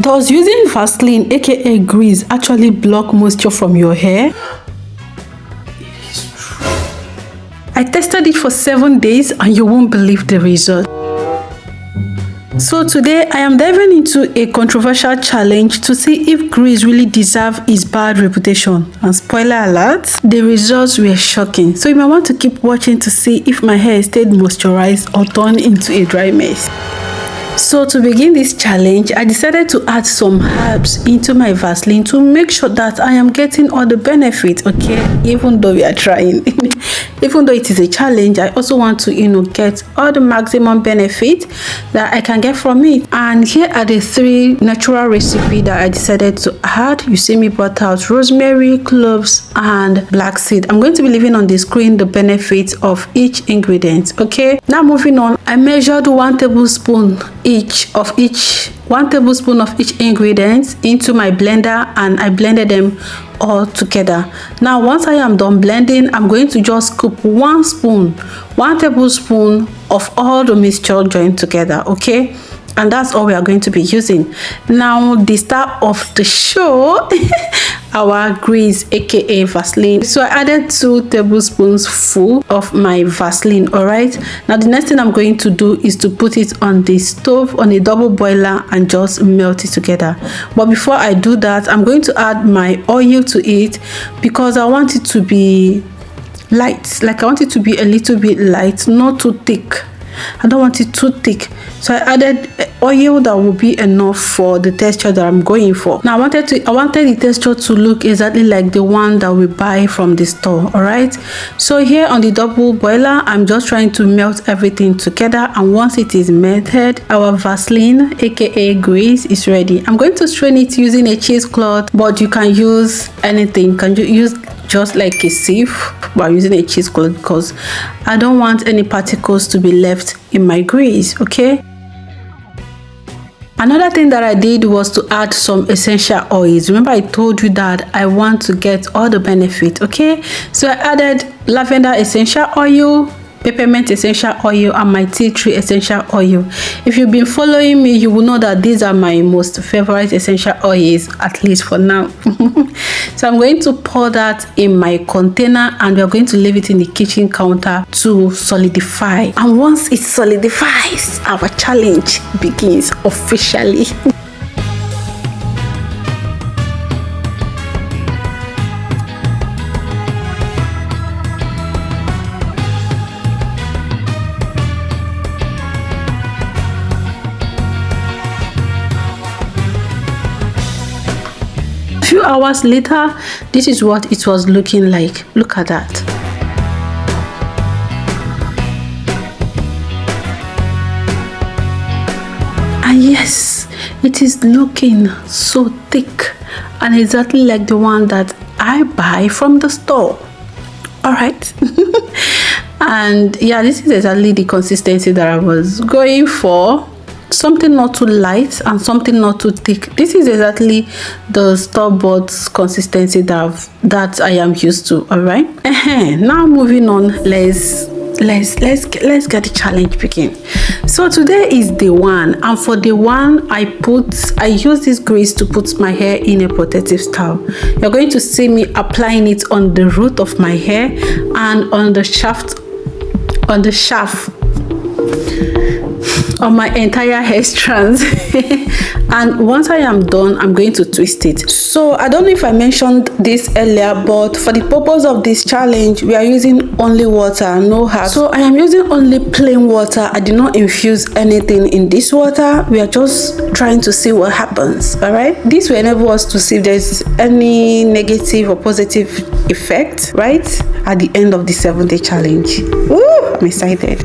Does using Vaseline aka grease actually block moisture from your hair? It is true. I tested it for 7 days and you won't believe the result. So today I am diving into a controversial challenge to see if grease really deserves its bad reputation. And spoiler alert, the results were shocking. So you might want to keep watching to see if my hair stayed moisturized or turned into a dry mess. So to begin this challenge, I decided to add some herbs into my Vaseline to make sure that I am getting all the benefits, okay? Even though we are trying. Even though it is a challenge, I also want to, get all the maximum benefit that I can get from it. And here are the 3 natural recipes that I decided to add. You see me brought out rosemary, cloves, and black seed. I'm going to be leaving on the screen the benefits of each ingredient, okay? Now moving on, I measured 1 tablespoon of each ingredient into my blender, and I blended them all together. Now once I am done blending, I'm going to just scoop 1 tablespoon of all the mixture joined together, okay? And that's all we are going to be using. Now the star of the show, our grease aka Vaseline. So I added 2 tablespoons full of my Vaseline. All right, now the next thing I'm going to do is to put it on the stove on a double boiler and just melt it together. But before I do that, I'm going to add my oil to it because I want it to be light. Like I want it to be a little bit light, not too thick. I don't want it too thick, so I added oil that will be enough for the texture that I'm going for. Now I wanted the texture to look exactly like the one that we buy from the store. All right, so here on the double boiler, I'm just trying to melt everything together, and once it is melted, our Vaseline aka grease is ready. I'm going to strain it using a cheesecloth, but you can use anything. Can you use just like a sieve while using a cheesecloth, because I don't want any particles to be left in my grease, okay? Another thing that I did was to add some essential oils. Remember I told you that I want to get all the benefit, okay? So I added lavender essential oil, peppermint essential oil, and my tea tree essential oil. If you've been following me, you will know that these are my most favorite essential oils, at least for now. So I'm going to pour that in my container, and we're going to leave it in the kitchen counter to solidify. And once it solidifies, our challenge begins officially. Few hours later, this is what it was looking like. Look at that. And yes, it is looking so thick and exactly like the one that I buy from the store. All right. And yeah, this is exactly the consistency that I was going for. Something not too light and something not too thick. This is exactly the store-bought consistency that I am used to. All right. Now moving on, let's get the challenge begin. So today is day 1, and for day 1 I use this grease to put my hair in a protective style. You're going to see me applying it on the root of my hair and on the shaft on my entire hair strands. And once I am done, I'm going to twist it. So I don't know if I mentioned this earlier, but for the purpose of this challenge, we are using only water, no herbs. So I am using only plain water. I did not infuse anything in this water. We are just trying to see what happens. All right, this will enable us to see if there's any negative or positive effect right at the end of the 7-day challenge. Woo, I'm excited.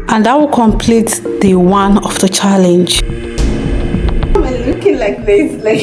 And that will complete day 1 of the challenge. I'm looking like this, like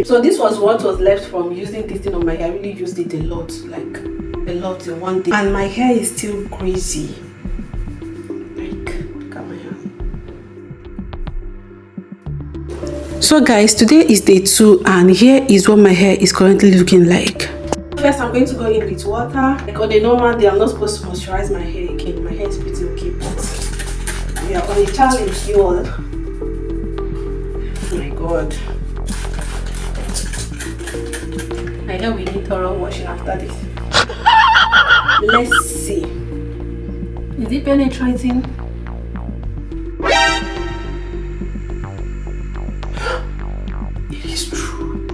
so this was what was left from using this thing on my hair. I really used it a lot, like a lot in one day, and my hair is still greasy. Like, look at my hair. So guys, today is day 2, and here is what my hair is currently looking like. First, I'm going to go in with water. Like on the normal day, I'm not supposed to moisturize my hair again. My hair is pretty okay, but We are on a challenge, you all. Oh my god. I know we need thorough washing after this. Let's see. Is it penetrating? It is true.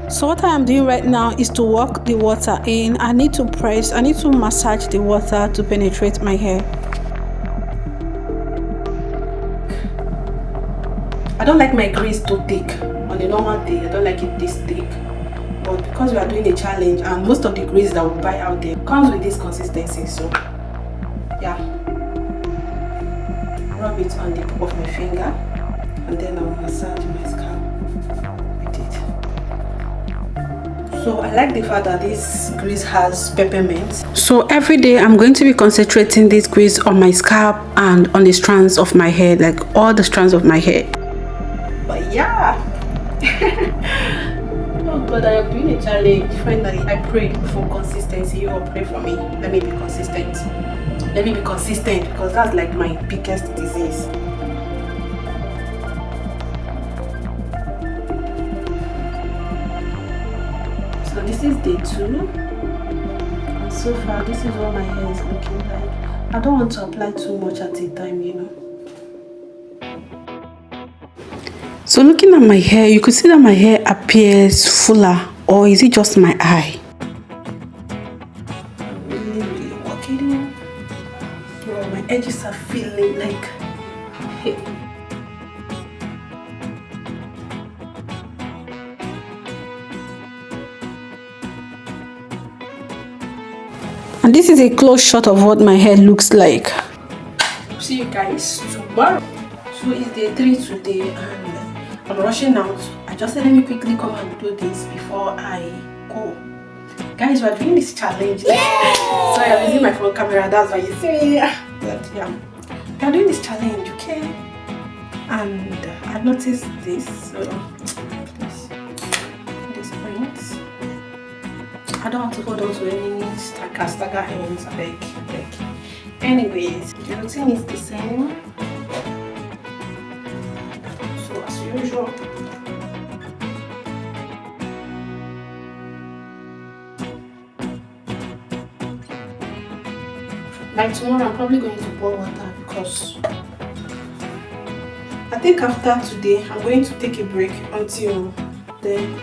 So what I am doing right now is to work the water in. I need to massage the water to penetrate my hair. I don't like my grease too thick. On a normal day, I don't like it this thick. But because we are doing a challenge and most of the grease that we buy out there comes with this consistency, so yeah. Rub it on the tip of my finger and then I'll massage my scalp with it. So I like the fact that this grease has peppermint. So every day I'm going to be concentrating this grease on my scalp and on the strands of my hair, like all the strands of my hair. But yeah. Oh God, I am doing a challenge. Finally, I prayed for consistency. You all pray for me. Let me be consistent. Let me be consistent because that's like my biggest disease. So this is day 2. And so far, this is what my hair is looking like. I don't want to apply too much at a time, you know. So looking at my hair, you could see that my hair appears fuller, or is it just my eye? I'm really working in. Well, my edges are feeling like hey. And this is a close shot of what my hair looks like. See you guys tomorrow. So it's day 3 today and I'm rushing out. I just said let me quickly come and do this before I go. Guys, we are doing this challenge. Sorry, I'm using my phone camera, that's why you see me. But yeah, we are doing this challenge, okay? And I noticed this, so this point. I don't want to hold on to any stagger ends, I beg. Anyways, the routine is the same. So as usual. Like tomorrow, I'm probably going to boil water because I think after today, I'm going to take a break until then.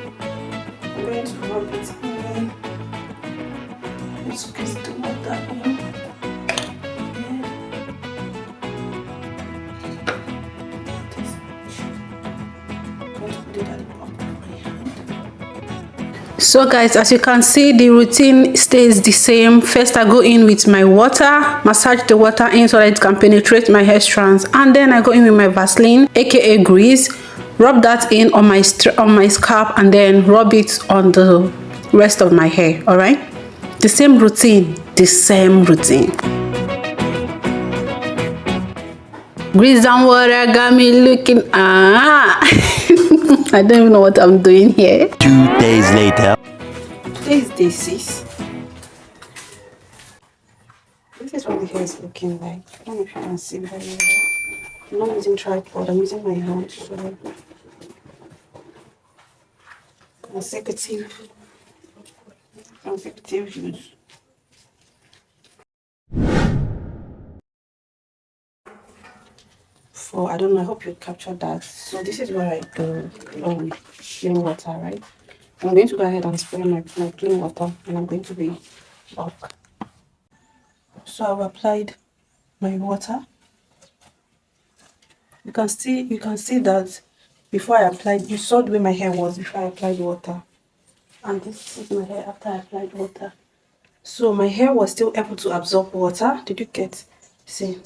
I'm going to rub it in. Let's squeeze the water in. So guys, as you can see, the routine stays the same. First, I go in with my water, massage the water in so that it can penetrate my hair strands, and then I go in with my Vaseline, aka grease, rub that in on my scalp, and then rub it on the rest of my hair. All right, the same routine. Grease and water got me looking. I don't even know what I'm doing here. 2 days later. Today is day 6. This is what the hair is looking like. I don't know if you can see very well. I'm not using tripod, I'm using my hand. So consecutive use. I don't know, I hope you captured that. So this is what I do plain water, right? I'm going to go ahead and spray my plain water and I'm going to be back. So I've applied my water. You can see that before I applied, you saw the way my hair was before I applied water. And this is my hair after I applied water. So my hair was still able to absorb water. Did you get? See?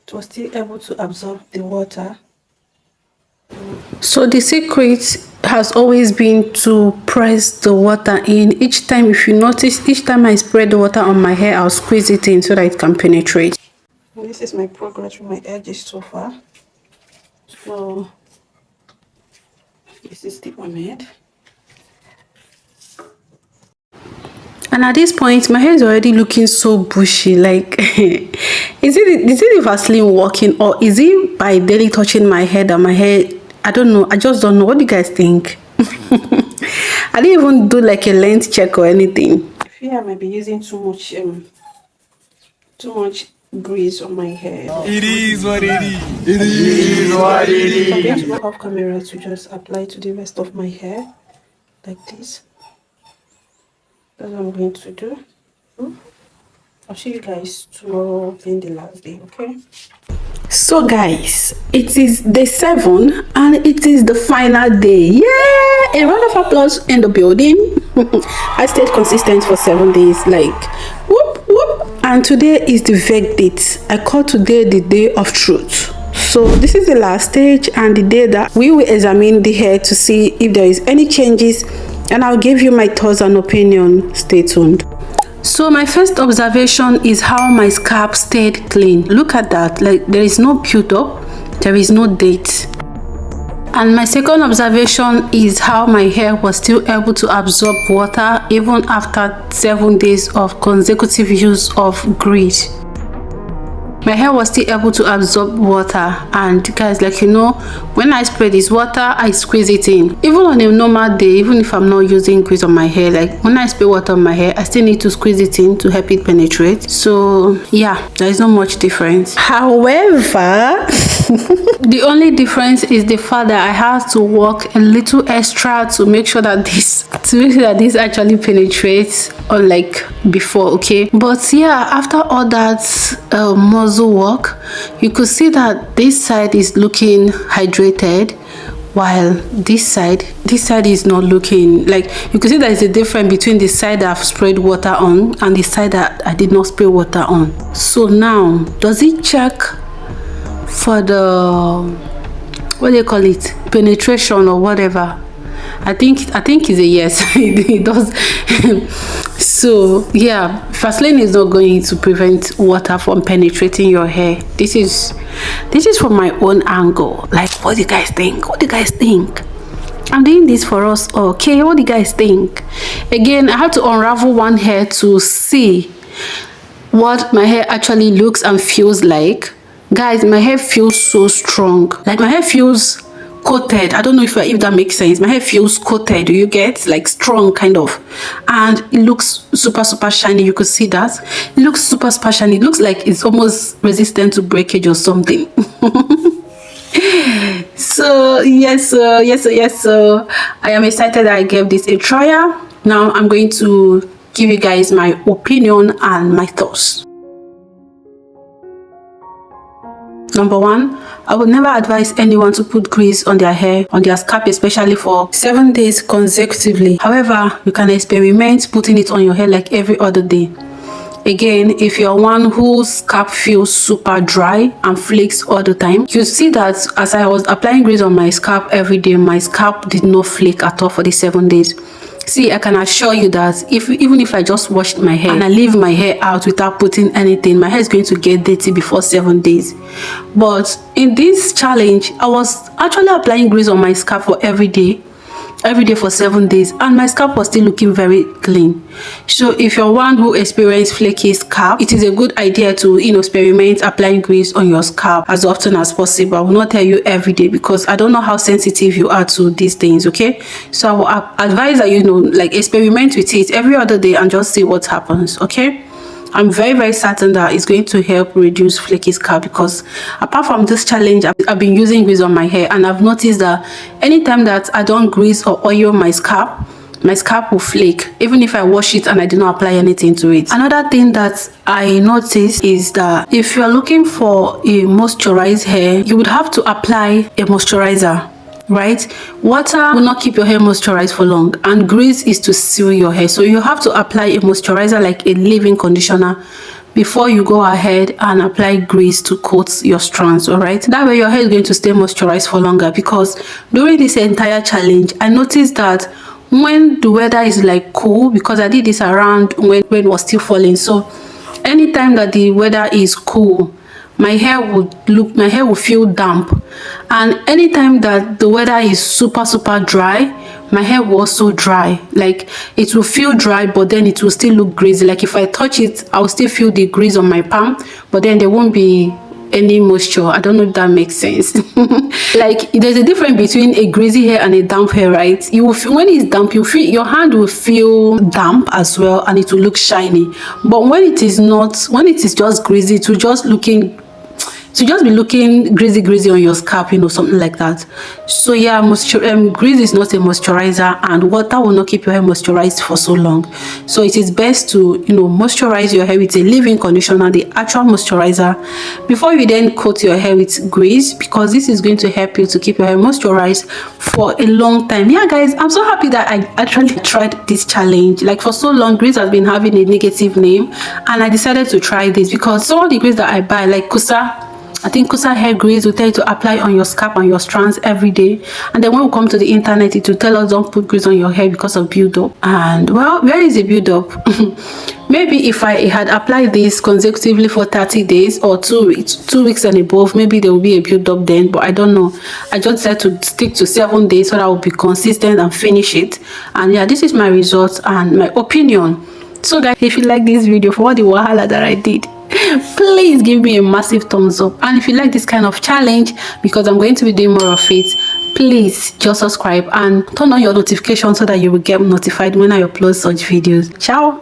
It was still able to absorb the water. So the secret has always been to press the water in. Each time, if you notice, each time I spread the water on my hair, I'll squeeze it in so that it can penetrate. And this is my progress with my edges so far. So this is the pomade. And at this point, my hair is already looking so bushy. Like, is it the Vaseline working, or is it by daily touching my hair that my hair? I don't know. I just don't know. What do you guys think? I didn't even do like a length check or anything. I feel I might be using too much grease on my hair. It is what it is. It is what it is. I'm going to go off camera to just apply to the rest of my hair like this. That's what I'm going to do. I'll see you guys tomorrow being the last day, okay? So guys, it is day 7 and it is the final day. Yeah, a round of applause in the building. I stayed consistent for 7 days, like whoop whoop. And today is the verdict. I call today the day of truth. So this is the last stage and the day that we will examine the hair to see if there is any changes, and I'll give you my thoughts and opinion. Stay tuned. So my first observation is how my scalp stayed clean. Look at that, like there is no build-up, there is no date. And my second observation is how my hair was still able to absorb water even after 7 days of consecutive use of grease. My hair was still able to absorb water, and guys, like, you know, when I spray this water, I squeeze it in. Even on a normal day, even if I'm not using grease on my hair, like when I spray water on my hair, I still need to squeeze it in to help it penetrate. So yeah, there is not much difference. However, the only difference is the fact that I have to work a little extra to make sure that this actually penetrates, unlike before. Okay, but yeah, after all that muzzle work, you could see that this side is looking hydrated, while this side is not looking. Like, you could see there is a difference between the side that I've sprayed water on and the side that I did not spray water on. So now, does it check for the, what do you call it, penetration or whatever? I think it's a yes. It does. So yeah, Vaseline is not going to prevent water from penetrating your hair. This is from my own angle. Like, what do you guys think? What do you guys think? I'm doing this for us. Okay, what do you guys think? Again, I have to unravel one hair to see what my hair actually looks and feels like. Guys, my hair feels so strong. Like, my hair feels coated. I don't know if that makes sense. My hair feels coated. Do you get, like, strong kind of, and it looks super shiny. You could see that it looks super shiny. It looks like it's almost resistant to breakage or something. So yes, so I am excited that I gave this a trial. Now I'm going to give you guys my opinion and my thoughts. Number 1, I would never advise anyone to put grease on their hair, on their scalp, especially for 7 days consecutively. However, you can experiment putting it on your hair like every other day. Again, if you're one whose scalp feels super dry and flakes all the time, you see that as I was applying grease on my scalp every day, my scalp did not flake at all for the 7 days. See, I can assure you that even if I just washed my hair and I leave my hair out without putting anything, my hair is going to get dirty before 7 days. But in this challenge, I was actually applying grease on my scalp for every day for 7 days, and my scalp was still looking very clean. So if you're one who experienced flaky scalp, it is a good idea to experiment applying grease on your scalp as often as possible. I will not tell you every day because I don't know how sensitive you are to these things. Okay, so I will advise that like experiment with it every other day and just see what happens. Okay, I'm very certain that it's going to help reduce flaky scalp, because apart from this challenge, I've been using grease on my hair, and I've noticed that anytime that I don't grease or oil my scalp will flake, even if I wash it and I do not apply anything to it. Another thing that I noticed is that if you are looking for a moisturized hair, you would have to apply a moisturizer. Right? Water will not keep your hair moisturized for long, and grease is to seal your hair. So you have to apply a moisturizer, like a leave-in conditioner, before you go ahead and apply grease to coat your strands. All right, that way your hair is going to stay moisturized for longer. Because during this entire challenge, I noticed that when the weather is like cool, because I did this around when it was still falling, so anytime that the weather is cool, my hair will feel damp. And anytime that the weather is super dry, my hair was so dry. Like, it will feel dry, but then it will still look greasy. Like, if I touch it, I'll still feel the grease on my palm, but then there won't be any moisture. I don't know if that makes sense. Like, there's a difference between a greasy hair and a damp hair, right? You will feel, when it's damp, you feel your hand will feel damp as well, and it will look shiny. But when it is not, when it is just greasy, it will just be looking greasy on your scalp, you know, something like that. So yeah, grease is not a moisturizer, and water will not keep your hair moisturized for so long. So it is best to, you know, moisturize your hair with a leave-in conditioner, the actual moisturizer, before you then coat your hair with grease, because this is going to help you to keep your hair moisturized for a long time. Yeah guys, I'm so happy that I actually tried this challenge. Like, for so long, grease has been having a negative name, and I decided to try this because some of the grease that I buy, like I think Kusa hair grease, will tell you to apply on your scalp and your strands every day, and then when we come to the internet, it will tell us don't put grease on your hair because of build-up. And well, where is the build-up? Maybe if I had applied this consecutively for 30 days or 2 weeks and above, maybe there will be a build-up then, but I don't know. I just decided to stick to 7 days so that I will be consistent and finish it. And yeah, this is my results and my opinion. So guys, if you like this video for all the wahala that I did, please give me a massive thumbs up. And if you like this kind of challenge, because I'm going to be doing more of it, please just subscribe and turn on your notifications so that you will get notified when I upload such videos. Ciao.